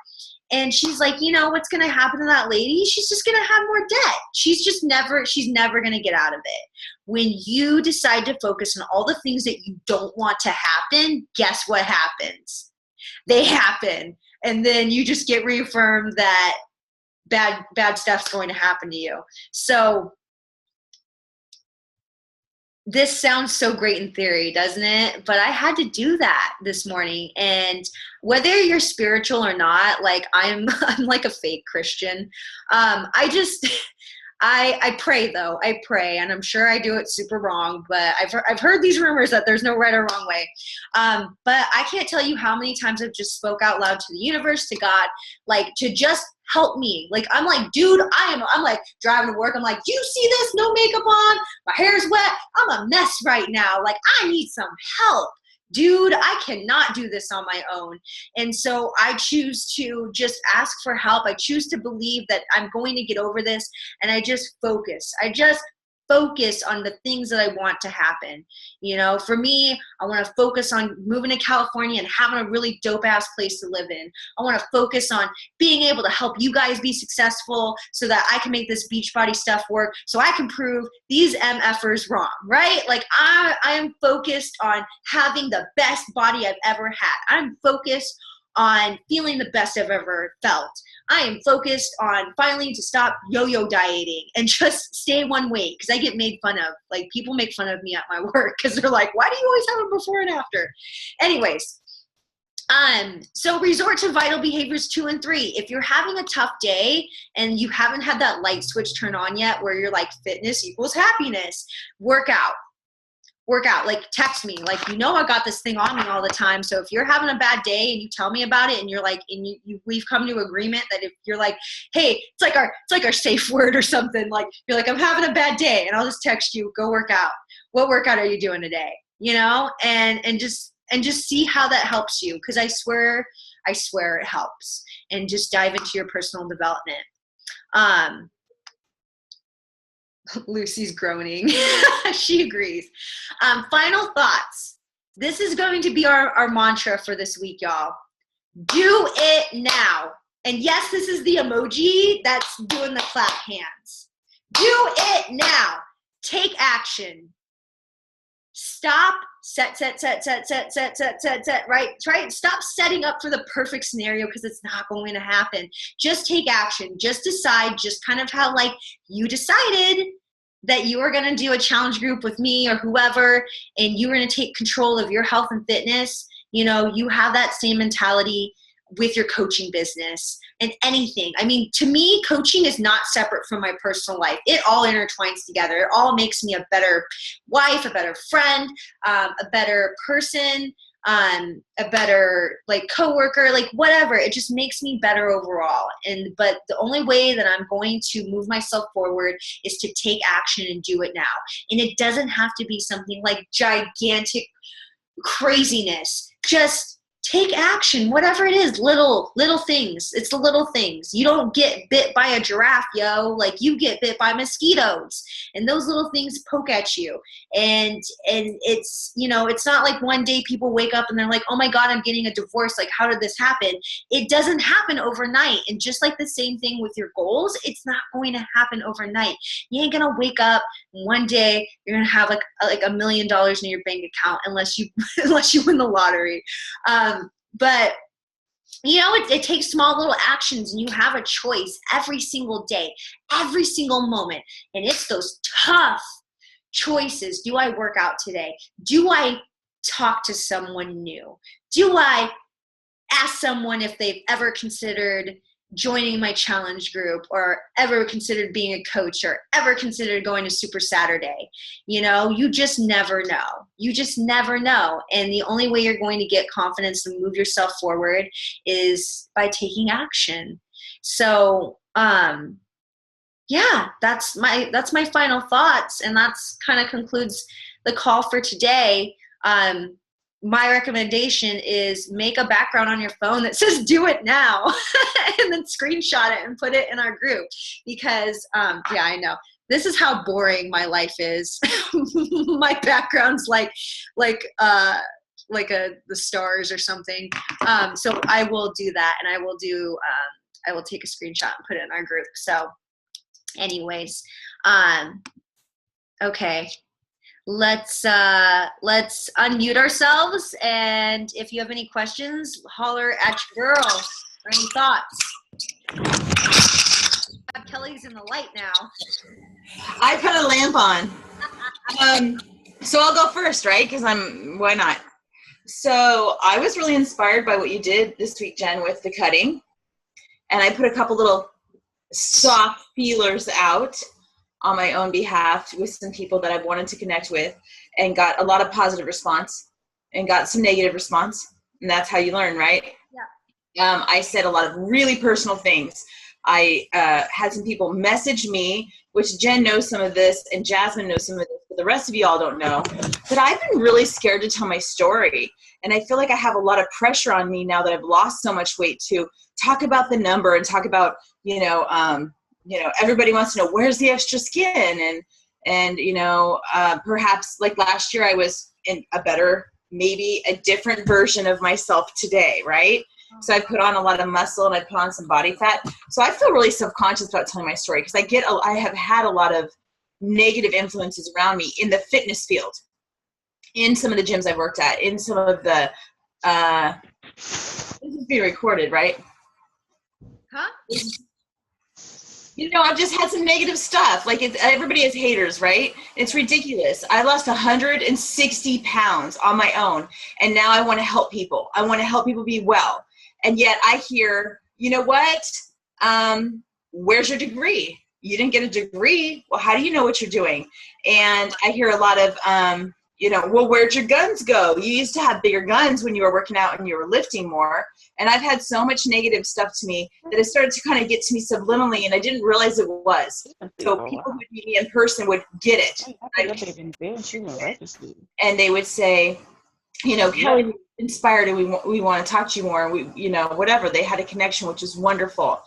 And she's like, you know, what's going to happen to that lady? She's just going to have more debt. She's never going to get out of it. When you decide to focus on all the things that you don't want to happen, guess what happens? They happen. And then you just get reaffirmed that bad stuff's going to happen to you. So this sounds so great in theory, doesn't it? But I had to do that this morning. And whether you're spiritual or not, like I'm like a fake Christian. I pray though. I pray, and I'm sure I do it super wrong, but I've heard these rumors that there's no right or wrong way. But I can't tell you how many times I've just spoke out loud to the universe, to God, like to just help me. Like I'm like, dude, I'm like driving to work. I'm like, do you see this? No makeup on. My hair's wet. I'm a mess right now. Like I need some help. Dude, I cannot do this on my own. And so I choose to just ask for help. I choose to believe that I'm going to get over this. And I just focus. Focus on the things that I want to happen. You know, for me, I want to focus on moving to California and having a really dope ass place to live in. I want to focus on being able to help you guys be successful so that I can make this Beachbody stuff work, so I can prove these MFers wrong, right? Like I am focused on having the best body I've ever had. I'm focused on feeling the best I've ever felt. I am focused on finally to stop yo-yo dieting and just stay one weight, because I get made fun of. Like people make fun of me at my work because they're like, why do you always have a before and after? Anyways, so resort to vital behaviors 2 and 3. If you're having a tough day and you haven't had that light switch turn on yet where you're like fitness equals happiness, work out, like text me, like, you know, I got this thing on me all the time. So if you're having a bad day and you tell me about it and you're like, and we've come to agreement that if you're like, hey, it's like our safe word or something, like you're like, I'm having a bad day, and I'll just text you, go work out. What workout are you doing today? You know, and just see how that helps you. Cause I swear it helps. And just dive into your personal development. Lucy's groaning. She agrees. Final thoughts. This is going to be our mantra for this week, y'all. Do it now. And yes, this is the emoji that's doing the clap hands. Do it now. Take action. Stop, set, right? Stop setting up for the perfect scenario, because it's not going to happen. Just take action. Just decide, just kind of how like you decided that you are going to do a challenge group with me or whoever, and you're going to take control of your health and fitness. You know, you have that same mentality with your coaching business and anything. I mean, to me, coaching is not separate from my personal life. It all intertwines together. It all makes me a better wife, a better friend, a better person, a better like coworker, like whatever. It just makes me better overall. But the only way that I'm going to move myself forward is to take action and do it now. And it doesn't have to be something like gigantic craziness. Just take action, whatever it is, little things. It's the little things. You don't get bit by a giraffe, yo. Like, you get bit by mosquitoes, and those little things poke at you. And it's, you know, it's not like one day people wake up and they're like, oh my God, I'm getting a divorce. Like, how did this happen? It doesn't happen overnight. And just like the same thing with your goals, it's not going to happen overnight. You ain't gonna wake up one day you're gonna have like $1 million in your bank account unless you win the lottery. But you know, it takes small little actions, and you have a choice every single day, every single moment. And it's those tough choices. Do I work out today? Do I talk to someone new? Do I ask someone if they've ever considered joining my challenge group, or ever considered being a coach, or ever considered going to Super Saturday? You know, you just never know. You just never know. And the only way you're going to get confidence and move yourself forward is by taking action. So, yeah, that's my final thoughts. And that's kind of concludes the call for today. My recommendation is make a background on your phone that says "do it now" and then screenshot it and put it in our group, because yeah, I know this is how boring my life is. My background's like the stars or something. So I will do that, and I will take a screenshot and put it in our group. So anyways, okay. Let's unmute ourselves, and if you have any questions, holler at your girl, or any thoughts. Kelly's in the light now. I put a lamp on. So I'll go first, right? Because why not? So I was really inspired by what you did this week, Jen, with the cutting. And I put a couple little soft feelers out on my own behalf with some people that I've wanted to connect with, and got a lot of positive response and got some negative response. And that's how you learn, right? Yeah. I said a lot of really personal things. I had some people message me, which Jen knows some of this and Jasmine knows some of this, but the rest of you all don't know. But I've been really scared to tell my story. And I feel like I have a lot of pressure on me now that I've lost so much weight to talk about the number and talk about, everybody wants to know, where's the extra skin? And perhaps like last year I was in a better, maybe a different version of myself today, right? So I put on a lot of muscle and I put on some body fat. So I feel really self-conscious about telling my story, because I have had a lot of negative influences around me in the fitness field, in some of the gyms I've worked at, in some of the, this is being recorded, right? Huh? I've just had some negative stuff. Like, everybody has haters, right? It's ridiculous. I lost 160 pounds on my own, and now I want to help people. I want to help people be well. And yet I hear, you know what? Where's your degree? You didn't get a degree. Well, how do you know what you're doing? And I hear a lot of, well, where'd your guns go? You used to have bigger guns when you were working out and you were lifting more. And I've had so much negative stuff to me that it started to kind of get to me subliminally, and I didn't realize it was. So people who would meet me in person would get it. And they would say, Kelly, inspired, and we want to talk to you more, and we, whatever. They had a connection, which is wonderful.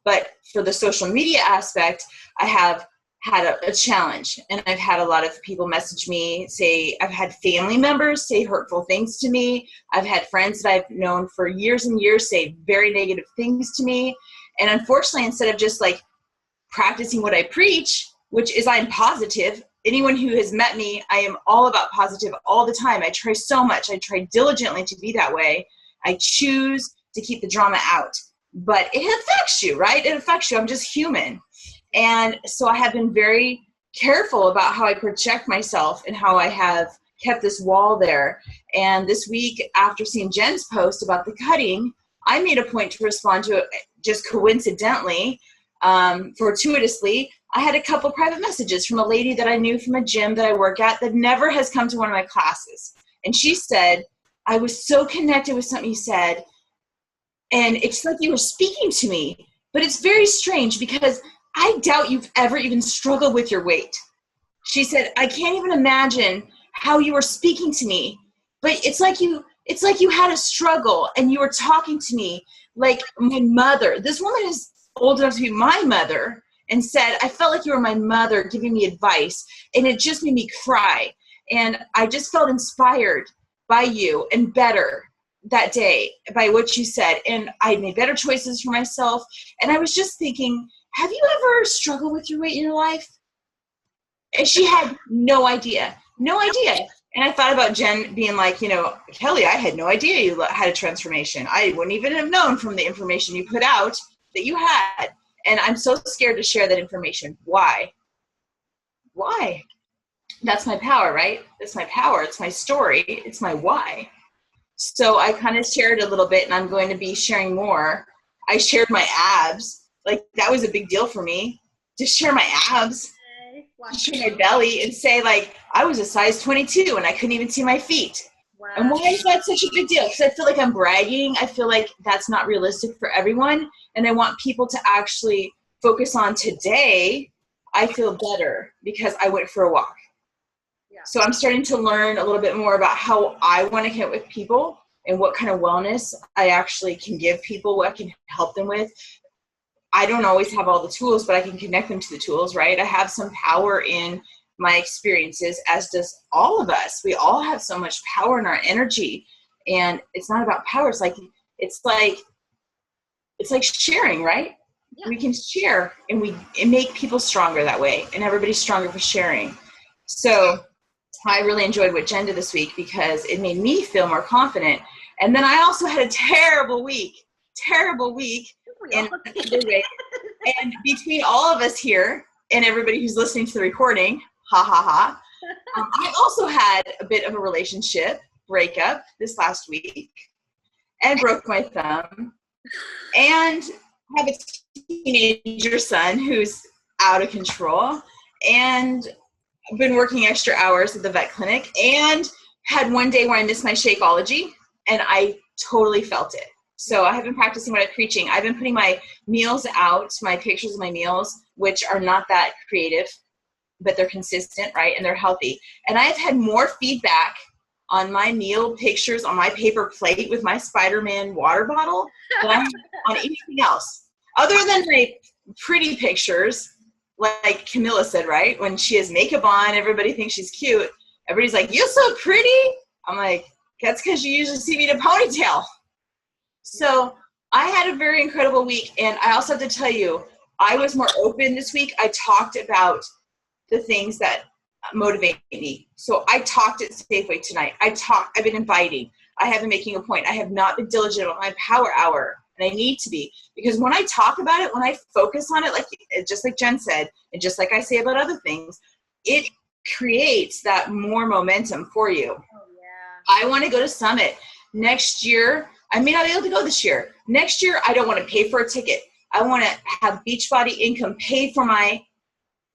But for the social media aspect, I have had a challenge, and I've had a lot of people message me, say, I've had family members say hurtful things to me. I've had friends that I've known for years and years say very negative things to me. And unfortunately, instead of just like practicing what I preach, which is I'm positive, anyone who has met me, I am all about positive all the time. I try so much. I try diligently to be that way. I choose to keep the drama out. But it affects you, right? It affects you. I'm just human. And so I have been very careful about how I project myself and how I have kept this wall there. And this week, after seeing Jen's post about the cutting, I made a point to respond to it just coincidentally, fortuitously. I had a couple private messages from a lady that I knew from a gym that I work at that never has come to one of my classes. And she said, I was so connected with something you said, and it's like you were speaking to me. But it's very strange because I doubt you've ever even struggled with your weight. She said, I can't even imagine how you were speaking to me, but it's like you It's like you had a struggle and you were talking to me like my mother. This woman is old enough to be my mother and said, I felt like you were my mother giving me advice, and it just made me cry. And I just felt inspired by you and better that day by what you said. And I made better choices for myself. And I was just thinking, have you ever struggled with your weight in your life? And she had no idea. And I thought about Jen being like, Kelly, I had no idea you had a transformation. I wouldn't even have known from the information you put out that you had. And I'm so scared to share that information. Why? That's my power, right? That's my power. It's my story. It's my why. So I kind of shared a little bit, and I'm going to be sharing more. I shared my abs. Like, that was a big deal for me to share my abs. Share my belly and say, like, I was a size 22 and I couldn't even see my feet. Wow. And why is that such a big deal? Because I feel like I'm bragging. I feel like that's not realistic for everyone. And I want people to actually focus on today. I feel better because I went for a walk. Yeah. So I'm starting to learn a little bit more about how I want to connect with people and what kind of wellness I actually can give people, what I can help them with. I don't always have all the tools, but I can connect them to the tools, right? I have some power in my experiences, as does all of us. We all have so much power in our energy, and it's not about power. It's like sharing, right? Yeah. We can share, and make people stronger that way, and everybody's stronger for sharing. So I really enjoyed what Jen did this week because it made me feel more confident. And then I also had a terrible week. And between all of us here and everybody who's listening to the recording, I also had a bit of a relationship breakup this last week and broke my thumb, and have a teenager son who's out of control, and I've been working extra hours at the vet clinic, and had one day where I missed my Shakeology, and I totally felt it. So I have been practicing what I'm preaching. I've been putting my meals out, my pictures of my meals, which are not that creative, but they're consistent, right? And they're healthy. And I've had more feedback on my meal pictures on my paper plate with my Spider-Man water bottle than I have on anything else. Other than my pretty pictures, like Camilla said, right? When she has makeup on, everybody thinks she's cute. Everybody's like, you're so pretty. I'm like, that's because you usually see me in a ponytail. So I had a very incredible week, and I also have to tell you, I was more open this week. I talked about the things that motivate me. So I talked at Safeway tonight. I've been inviting. I have been making a point. I have not been diligent on my power hour, and I need to be, because when I talk about it, when I focus on it, like just like Jen said, and just like I say about other things, it creates that more momentum for you. Oh, yeah. I want to go to Summit next year. I may not be able to go this year. Next year, I don't want to pay for a ticket. I want to have Beachbody income pay for my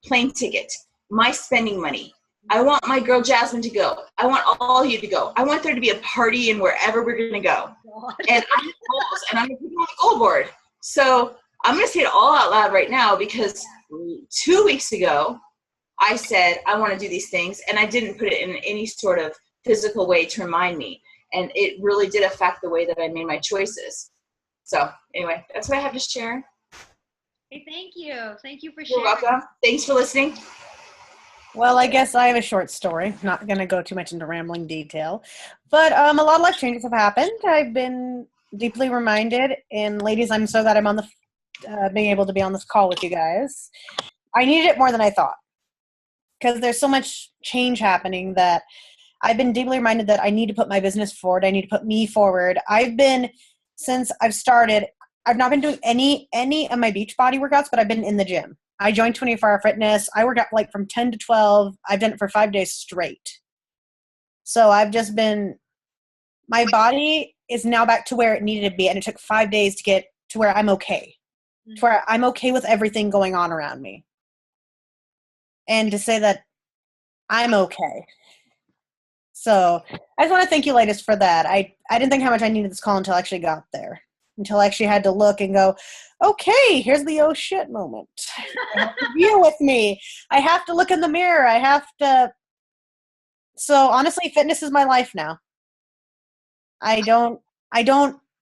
plane ticket, my spending money. I want my girl Jasmine to go. I want all you to go. I want there to be a party in wherever we're going to go. And I have goals, and I'm going to put them on the goal board. So I'm going to say it all out loud right now, because 2 weeks ago, I said I want to do these things, and I didn't put it in any sort of physical way to remind me. And it really did affect the way that I made my choices. So anyway, that's what I have to share. Hey, thank you. Thank you for sharing. You're welcome. Thanks for listening. Well, I guess I have a short story. Not going to go too much into rambling detail. But a lot of life changes have happened. I've been deeply reminded. And ladies, I'm so glad I'm on the being able to be on this call with you guys. I needed it more than I thought, because there's so much change happening that I've been deeply reminded that I need to put my business forward. I need to put me forward. Since I've started, I've not been doing any of my Beachbody workouts, but I've been in the gym. I joined 24-Hour Fitness. I work out like from 10 to 12. I've done it for 5 days straight. So I've just been, my body is now back to where it needed to be. And it took 5 days to get to where I'm okay. To where I'm okay with everything going on around me. And to say that I'm okay. So I just want to thank you, ladies, for that. I didn't think how much I needed this call until I actually got there. Until I actually had to look and go, okay, here's the oh shit moment. I have to deal with me. I have to look in the mirror. I have to. So honestly, fitness is my life now. I don't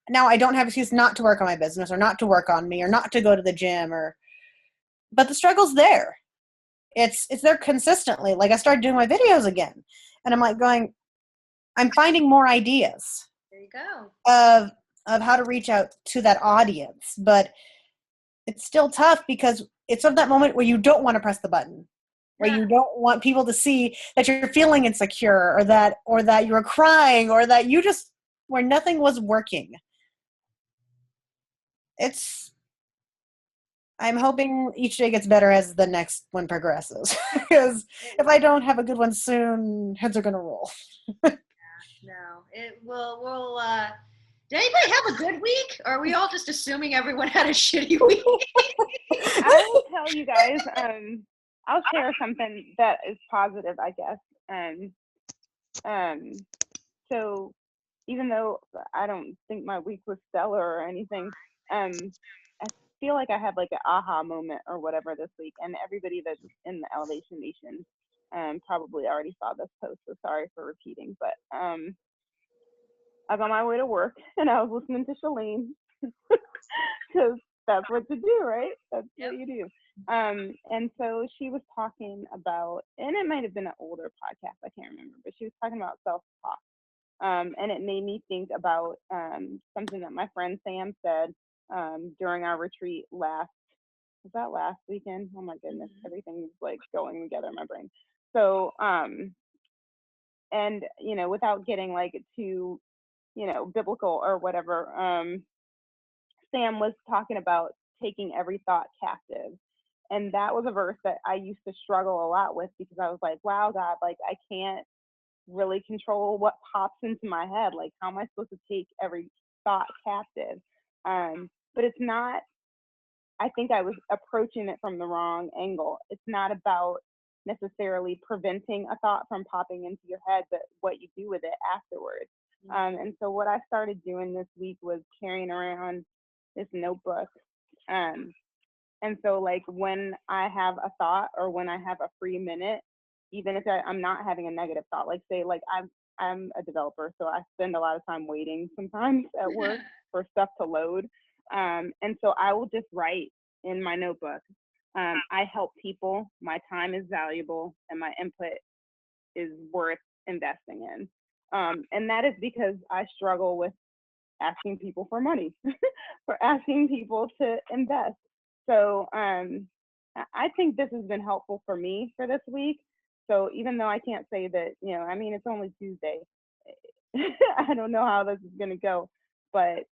now I don't have excuse not to work on my business or not to work on me or not to go to the gym but the struggle's there. It's there consistently. Like I started doing my videos again and I'm like I'm finding more ideas There you go. of how to reach out to that audience, but it's still tough because it's of that moment where you don't want to press the button, where you don't want people to see that you're feeling insecure or that you're crying or that you just where nothing was working. I'm hoping each day gets better as the next one progresses. Because if I don't have a good one soon, heads are gonna roll. No, it will. Did anybody have a good week? Or are we all just assuming everyone had a shitty week? I will tell you guys. I'll share something that is positive, I guess. So even though I don't think my week was stellar or anything, I feel like I had like an aha moment or whatever this week, and everybody that's in the Elevation Nation probably already saw this post, so sorry for repeating, but I was on my way to work and I was listening to Shalene because that's what you do, right? That's what you do. And so she was talking about, and it might have been an older podcast, I can't remember, but she was talking about self-talk. And it made me think about something that my friend Sam said during our retreat last weekend? Oh my goodness, everything's like going together in my brain. So, and without getting like too, biblical or whatever, Sam was talking about taking every thought captive. And that was a verse that I used to struggle a lot with because I was like, wow, God, like I can't really control what pops into my head. Like, how am I supposed to take every thought captive? But it's not, I think I was approaching it from the wrong angle. It's not about necessarily preventing a thought from popping into your head, but what you do with it afterwards. And so what I started doing this week was carrying around this notebook. And so like when I have a thought or when I have a free minute, even if I'm not having a negative thought, like say like I'm a developer, so I spend a lot of time waiting sometimes at work for stuff to load. And so I will just write in my notebook, I help people, my time is valuable, and my input is worth investing in. And that is because I struggle with asking people for money, for asking people to invest. So I think this has been helpful for me for this week. So even though I can't say that, it's only Tuesday. I don't know how this is going to go, but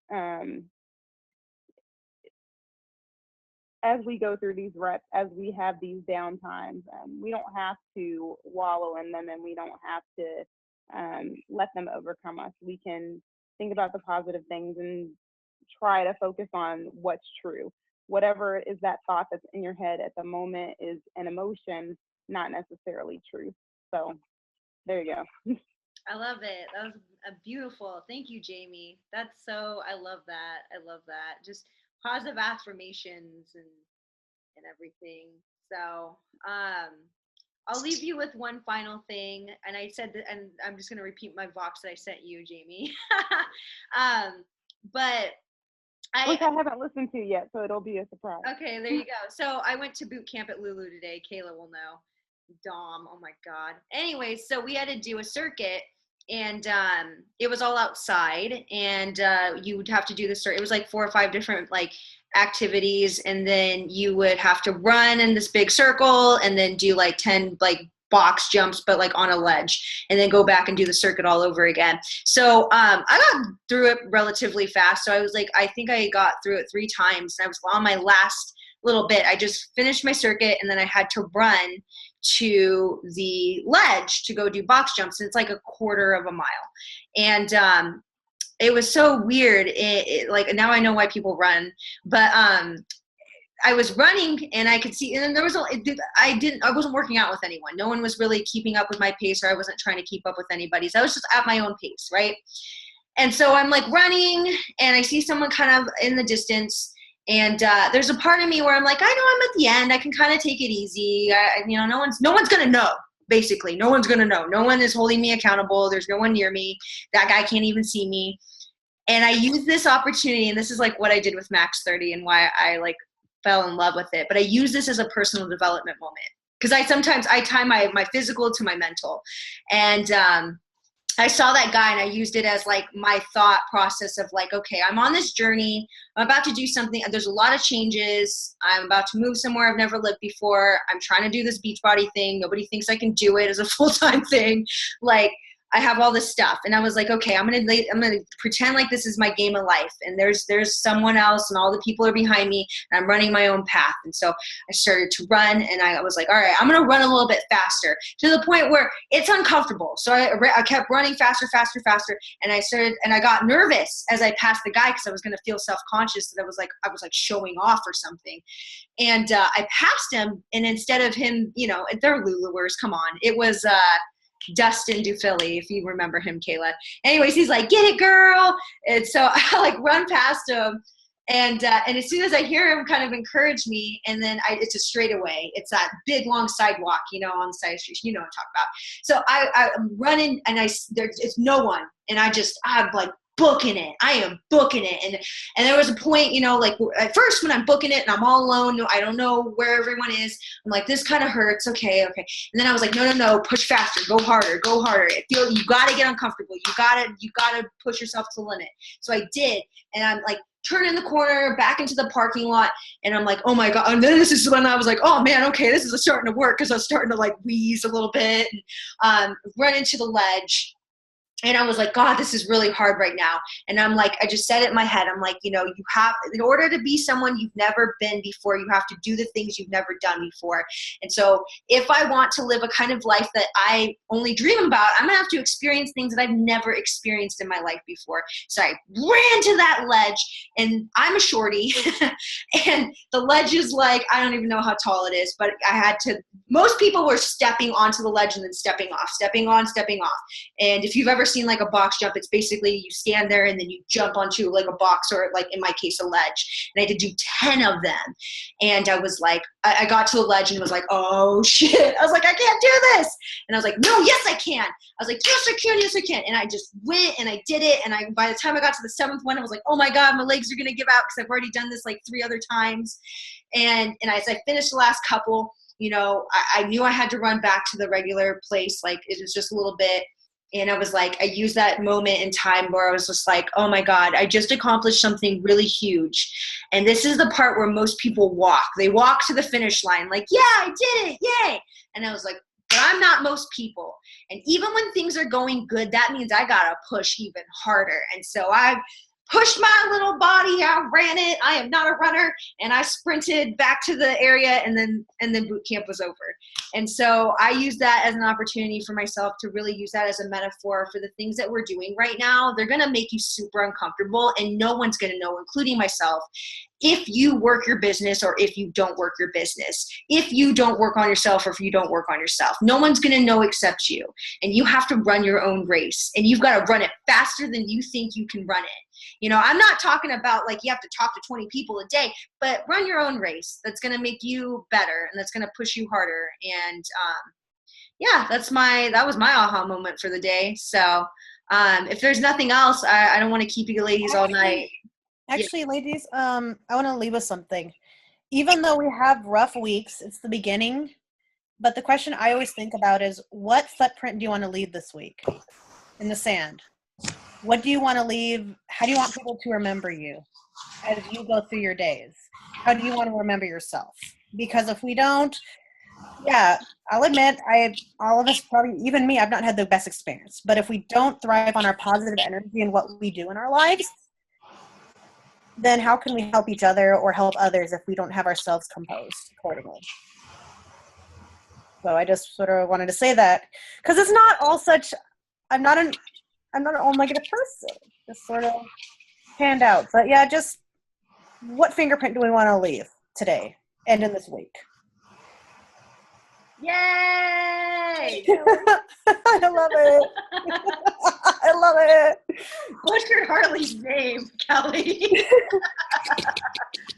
as we go through these reps, as we have these downtimes, we don't have to wallow in them and we don't have to let them overcome us. We can think about the positive things and try to focus on what's true. Whatever is that thought that's in your head at the moment is an emotion, not necessarily truth. So there you go. I love it. That was a beautiful. Thank you, Jamie. I love that. I love that. Just positive affirmations and everything. So I'll leave you with one final thing. And I said that, and I'm just going to repeat my Vox that I sent you, Jamie. But which I haven't listened to yet, so it'll be a surprise. Okay, there you go. So I went to boot camp at Lulu today. Kayla will know. Dom, oh my God. Anyway, so we had to do a circuit, and it was all outside, and you would have to do the circuit. It was like 4 or 5 different like activities, and then you would have to run in this big circle, and then do like 10 like box jumps, but like on a ledge, and then go back and do the circuit all over again. So I got through it relatively fast. So I was like, I think I got through it 3 times, and I was on my last little bit. I just finished my circuit, and then I had to run to the ledge to go do box jumps. And it's like a quarter of a mile. And it was so weird. Like now I know why people run, but I was running and I could see, and there was, I wasn't working out with anyone. No one was really keeping up with my pace, or I wasn't trying to keep up with anybody's. I was just at my own pace. Right. And so I'm like running, and I see someone kind of in the distance, and there's a part of me where I'm like, I know I'm at the end. I can kind of take it easy. No one's going to know. basically. No one's going to know. No one is holding me accountable. There's no one near me. That guy can't even see me. And I used this opportunity, and this is like what I did with Max 30 and why I like fell in love with it. But I use this as a personal development moment because I tie my physical to my mental. And I saw that guy and I used it as like my thought process of like, okay, I'm on this journey. I'm about to do something. There's a lot of changes. I'm about to move somewhere I've never lived before. I'm trying to do this Beachbody thing. Nobody thinks I can do it as a full-time thing. Like, I have all this stuff. And I was like, okay, I'm going to pretend like this is my game of life. And there's someone else and all the people are behind me and I'm running my own path. And so I started to run and I was like, all right, I'm going to run a little bit faster to the point where it's uncomfortable. So I kept running faster. And I got nervous as I passed the guy because I was going to feel self-conscious that I was like showing off or something. And I passed him, and instead of him, they're Luluers, come on. It was Dustin Dufilly, if you remember him, Kayla. Anyways, he's like, get it, girl. And so I like run past him. And as soon as I hear him kind of encourage me, and then it's a straightaway. It's that big, long sidewalk, on the side of the street. You know what I'm talking about. So I'm running, and it's no one. And I'm like, booking it. I am booking it. And there was a point, like at first when I'm booking it and I'm all alone, I don't know where everyone is. I'm like, this kind of hurts. Okay. And then I was like, no, push faster, go harder. You got to get uncomfortable. You got to push yourself to the limit. So I did. And I'm like, turning the corner back into the parking lot. And I'm like, oh my God. And then this is when I was like, oh man, okay, this is starting to work. Cause I was starting to like wheeze a little bit and run into the ledge. And I was like, God, this is really hard right now. And I'm like, I just said it in my head. I'm like, you have, in order to be someone you've never been before, you have to do the things you've never done before. And so if I want to live a kind of life that I only dream about, I'm gonna have to experience things that I've never experienced in my life before. So I ran to that ledge, and I'm a shorty. And the ledge is like, I don't even know how tall it is, but most people were stepping onto the ledge and then stepping off, stepping on, stepping off. And if you've ever seen like a box jump, it's basically you stand there and then you jump onto like a box, or like in my case a ledge. And I had to do 10 of them. And I was like, I got to the ledge and was like, oh shit. I was like, I can't do this. And I was like, no, yes I can. I was like, yes I can. And I just went and I did it. And by the time I got to the 7th one, I was like, oh my God, my legs are gonna give out because I've already done this like 3 other times. And as I finished the last couple, I knew I had to run back to the regular place. Like it was just a little bit. And I was like, I used that moment in time where I was just like, oh my God, I just accomplished something really huge. And this is the part where most people walk. They walk to the finish line like, yeah, I did it, yay. And I was like, but I'm not most people. And even when things are going good, that means I gotta push even harder. And so I pushed my little body, I ran it. I am not a runner. And I sprinted back to the area, and then boot camp was over. And so I used that as an opportunity for myself to really use that as a metaphor for the things that we're doing right now. They're going to make you super uncomfortable, and no one's going to know, including myself, if you work your business or if you don't work your business, if you don't work on yourself or if you don't work on yourself. No one's going to know except you. And you have to run your own race, and you've got to run it faster than you think you can run it. I'm not talking about like you have to talk to 20 people a day, but run your own race. That's going to make you better, and that's going to push you harder. And yeah, that was my aha moment for the day. So if there's nothing else, I don't want to keep you ladies all night. Actually, ladies, I want to leave with something. Even though we have rough weeks, it's the beginning. But the question I always think about is, what footprint do you want to leave this week in the sand? What do you want to leave? How do you want people to remember you as you go through your days? How do you want to remember yourself? Because if we don't, yeah, I'll admit, all of us, probably even me, I've not had the best experience. But if we don't thrive on our positive energy and what we do in our lives, then how can we help each other or help others if we don't have ourselves composed accordingly? So I just sort of wanted to say that, because it's not all such, I'm not an all negative person, just sort of hand out. But yeah, just what fingerprint do we want to leave today and in this week? Yay! I love it. I love it. Butchered Harley's name, Kelly.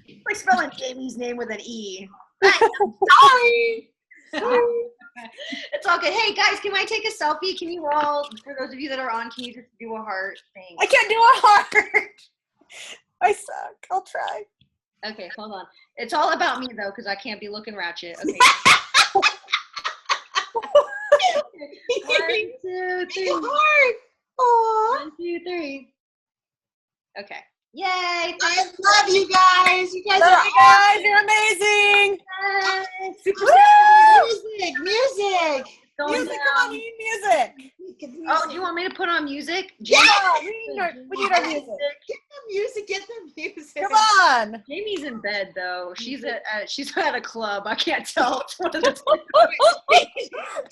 It's like spelling Jamie's name with an E. Sorry. It's all good. Hey guys, can I take a selfie? Can you all, for those of you that are on, can you just do a heart thing? I can't do a heart. I suck. I'll try. Okay, hold on. It's all about me though, because I can't be looking ratchet. Okay. 1, 2, 3. Heart. Aw. 1, 2, 3. Okay. Yay! I love you guys. You guys Love are you guys. You're amazing. Music, music. Music. Come on, we need music. Oh, do you want me to put on music? Yeah, we need our music. Get the music. Come on. Jamie's in bed though. She's at a club. I can't tell. It's one of the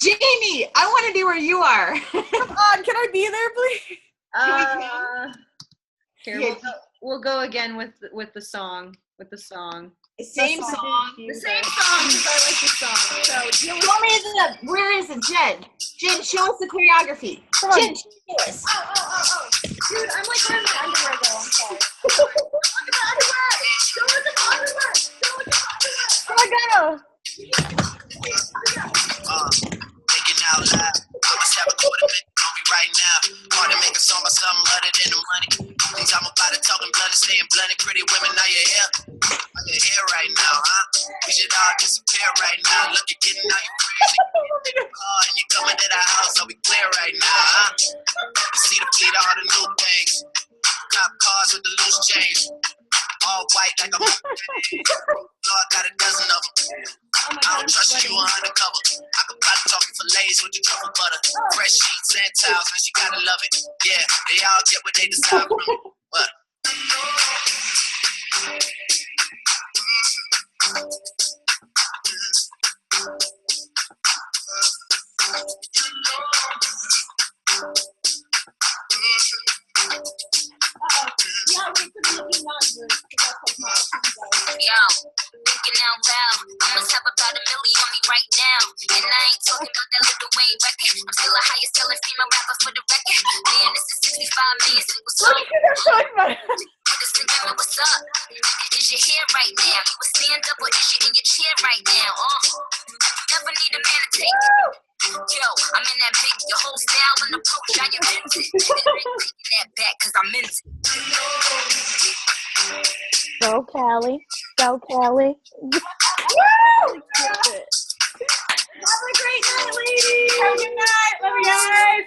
Jamie, I want to be where you are. Come on. Can I be there, please? Here, we'll go again with the song. Same song. The same song because I like the song. So show me where is it, Jen? Jen, show us the choreography. Come on. Jen, show us. Oh. Dude, I'm like wearing my underwear though. I'm sorry. Show us the underwear. Oh my God. Thinking out loud. I must have a quarter minute on me right now. Hard to make a song about something other than the money. Things I'm about to talking blunt, staying blunt. Pretty women, now you're here. You're here right now, huh? We should all disappear right now. Look, you're getting all your friends. And you're coming to the house, so we clear right now, huh? You see the fleet, all the new things. Cop cars with the loose change. All white like a Lord, got a dozen of them. I don't trust you, you undercover. I could probably talk you for lays with your truffle butter. Fresh sheets and towels, and she gotta love it. Yeah, they all get what they decide from. What? Yo, thinking out loud. I must have about $1 million on me right now. And I ain't talking about that little Wayne record. I'm still the highest selling female rapper for the record. Man, this is 65 million single song. Niggas thinking, what's up? Is your hair right now? You a stand up or is you in your chair right now? Never need a man to take it. Yo, I'm in that big, your whole style and approach, I invented. And I ain't taking that back, cause I meant it. Go, Callie. Go, Callie. Woo! Have a great night, ladies. Have a good night. Love you guys.